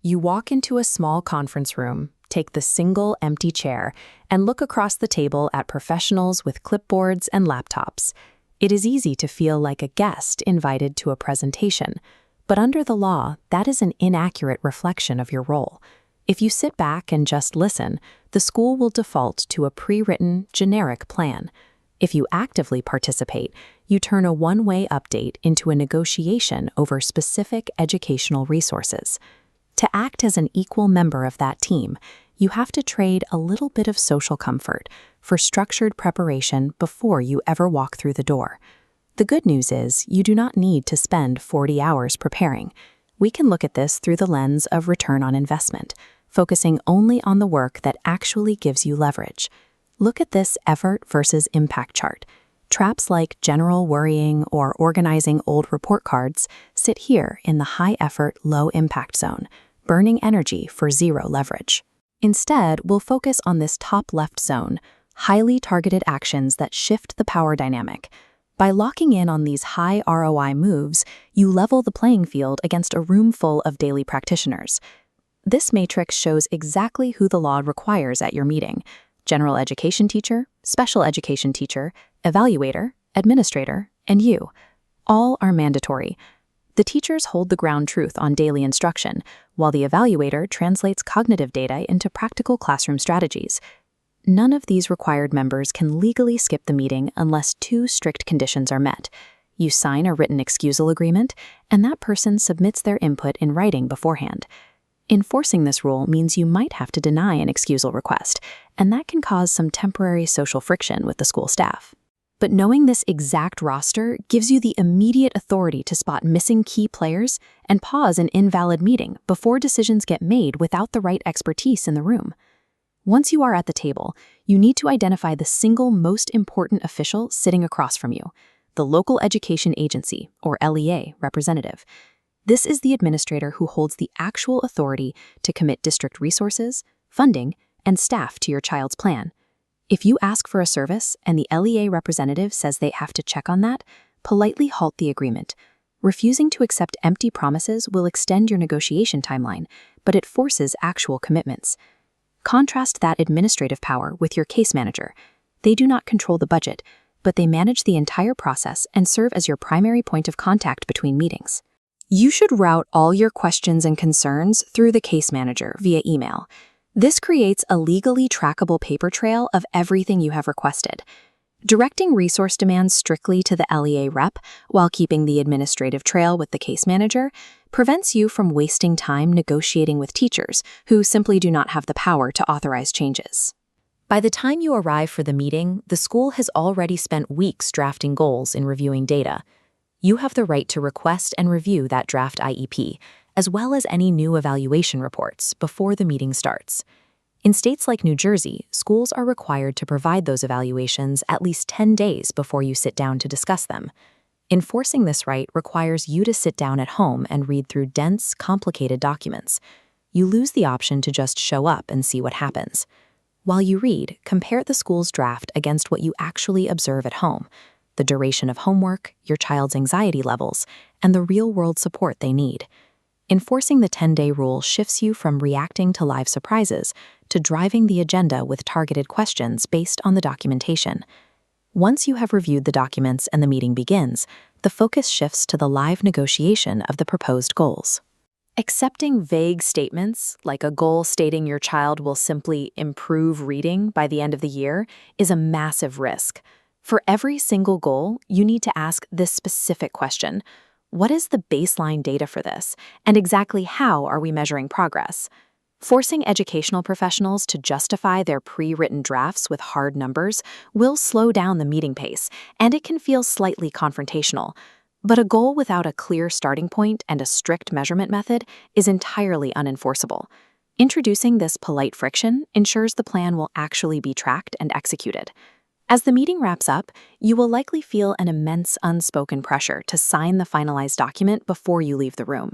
You walk into a small conference room, take the single empty chair, and look across the table at professionals with clipboards and laptops. It is easy to feel like a guest invited to a presentation, but under the law, that is an inaccurate reflection of your role. If you sit back and just listen, the school will default to a pre-written, generic plan. If you actively participate, you turn a one-way update into a negotiation over specific educational resources. To act as an equal member of that team, you have to trade a little bit of social comfort for structured preparation before you ever walk through the door. The good news is you do not need to spend 40 hours preparing. We can look at this through the lens of return on investment, focusing only on the work that actually gives you leverage. Look at this effort versus impact chart. Traps like general worrying or organizing old report cards sit here in the high-effort, low-impact zone, burning energy for zero leverage. Instead, we'll focus on this top left zone, highly targeted actions that shift the power dynamic. By locking in on these high ROI moves, you level the playing field against a room full of daily practitioners. This matrix shows exactly who the law requires at your meeting: general education teacher, special education teacher, evaluator, administrator, and you. All are mandatory. The teachers hold the ground truth on daily instruction, while the evaluator translates cognitive data into practical classroom strategies. None of these required members can legally skip the meeting unless two strict conditions are met. You sign a written excusal agreement, and that person submits their input in writing beforehand. Enforcing this rule means you might have to deny an excusal request, and that can cause some temporary social friction with the school staff. But knowing this exact roster gives you the immediate authority to spot missing key players and pause an invalid meeting before decisions get made without the right expertise in the room. Once you are at the table, you need to identify the single most important official sitting across from you, the local education agency, or LEA, representative. This is the administrator who holds the actual authority to commit district resources, funding, and staff to your child's plan. If you ask for a service and the LEA representative says they have to check on that, politely halt the agreement. Refusing to accept empty promises will extend your negotiation timeline, but it forces actual commitments. Contrast that administrative power with your case manager. They do not control the budget, but they manage the entire process and serve as your primary point of contact between meetings. You should route all your questions and concerns through the case manager via email. This creates a legally trackable paper trail of everything you have requested. Directing resource demands strictly to the LEA rep while keeping the administrative trail with the case manager prevents you from wasting time negotiating with teachers who simply do not have the power to authorize changes. By the time you arrive for the meeting, the school has already spent weeks drafting goals and reviewing data. You have the right to request and review that draft IEP, as well as any new evaluation reports, before the meeting starts. In states like New Jersey, schools are required to provide those evaluations at least 10 days before you sit down to discuss them. Enforcing this right requires you to sit down at home and read through dense, complicated documents. You lose the option to just show up and see what happens. While you read, compare the school's draft against what you actually observe at home: the duration of homework, your child's anxiety levels, and the real-world support they need. Enforcing the 10-day rule shifts you from reacting to live surprises to driving the agenda with targeted questions based on the documentation. Once you have reviewed the documents and the meeting begins, the focus shifts to the live negotiation of the proposed goals. Accepting vague statements, like a goal stating your child will simply improve reading by the end of the year, is a massive risk. For every single goal, you need to ask this specific question: what is the baseline data for this, and exactly how are we measuring progress? Forcing educational professionals to justify their pre-written drafts with hard numbers will slow down the meeting pace, and it can feel slightly confrontational. But a goal without a clear starting point and a strict measurement method is entirely unenforceable. Introducing this polite friction ensures the plan will actually be tracked and executed. As the meeting wraps up, you will likely feel an immense unspoken pressure to sign the finalized document before you leave the room.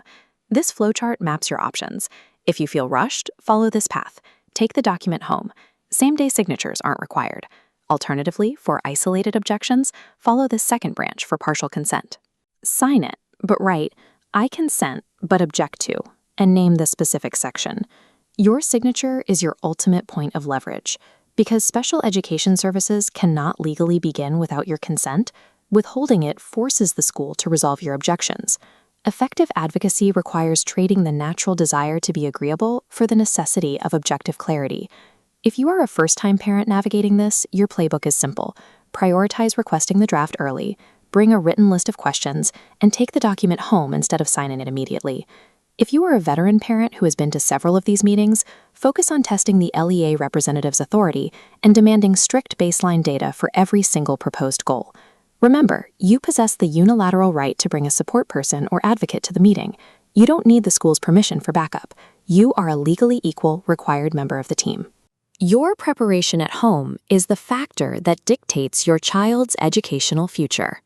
This flowchart maps your options. If you feel rushed, follow this path. Take the document home. Same-day signatures aren't required. Alternatively, for isolated objections, follow this second branch for partial consent. Sign it, but write, "I consent, but object to." and name the specific section. Your signature is your ultimate point of leverage. Because special education services cannot legally begin without your consent, withholding it forces the school to resolve your objections. Effective advocacy requires trading the natural desire to be agreeable for the necessity of objective clarity. If you are a first-time parent navigating this, your playbook is simple. Prioritize requesting the draft early, bring a written list of questions, and take the document home instead of signing it immediately. If you are a veteran parent who has been to several of these meetings, focus on testing the LEA representative's authority and demanding strict baseline data for every single proposed goal. Remember, you possess the unilateral right to bring a support person or advocate to the meeting. You don't need the school's permission for backup. You are a legally equal, required member of the team. Your preparation at home is the factor that dictates your child's educational future.